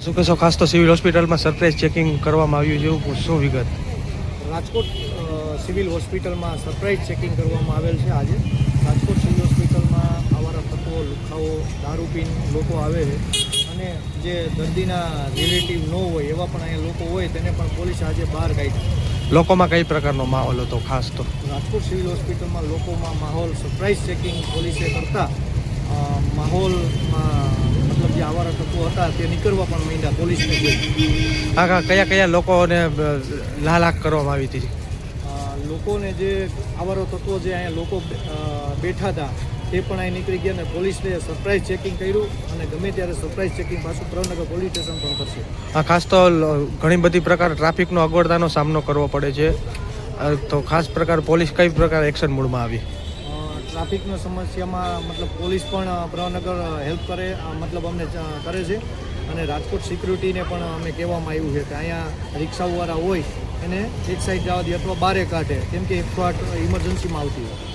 શું કહેશો? ખાસ તો સિવિલ હોસ્પિટલમાં સરપ્રાઇઝ ચેકિંગ કરવામાં આવ્યું છે, શું વિગત? રાજકોટ સિવિલ હોસ્પિટલમાં સરપ્રાઇઝ ચેકિંગ કરવામાં આવેલ છે. આજે રાજકોટ સિવિલ હોસ્પિટલમાં આવારા તત્વો, લુખ્ખાઓ, દારૂ પીને લોકો આવે છે અને જે દર્દીના રિલેટિવ ન હોય એવા પણ અહીંયા લોકો હોય તેને પણ પોલીસે આજે બહાર કાઢ્યા. લોકોમાં કઈ પ્રકારનો માહોલ હતો? ખાસ તો રાજકોટ સિવિલ હોસ્પિટલમાં લોકોમાં માહોલ સરપ્રાઇઝ ચેકિંગ પોલીસે કરતા માહોલમાં મતલબ જે આવારા તત્વો હતા તે નીકળવા પણ માંડ્યા પોલીસને જોઈ. હા, કયા કયા લોકોને લાલાક કરવામાં આવી હતી? લોકોને જે આવારો તત્વો જે અહીંયા લોકો બેઠા હતા તે પણ અહીં નીકળી ગયા અને પોલીસને સરપ્રાઇઝ ચેકિંગ કર્યું અને ગમે ત્યારે સરપ્રાઇઝ ચેકિંગ પાછું પ્રવનગર પોલીસ સ્ટેશન પણ કરશે. હા, ખાસ તો ઘણી બધી પ્રકાર ટ્રાફિકનો અગવડતાનો સામનો કરવો પડે છે, તો ખાસ પ્રકાર પોલીસ કઈ પ્રકાર એક્શન મૂડમાં આવી? ટ્રાફિકની સમસ્યામાં મતલબ પોલીસ પણ પ્રવનગર હેલ્પ કરે, મતલબ અમને કરે છે અને રાજકોટ સિક્યુરિટીને પણ અમે કહેવામાં આવ્યું છે કે અહીંયા રિક્ષાવાળા હોય એને એક સાઈડ જવા દે અથવા બારે કાઢે, કેમ કે 108 ઇમરજન્સીમાં આવતી હોય.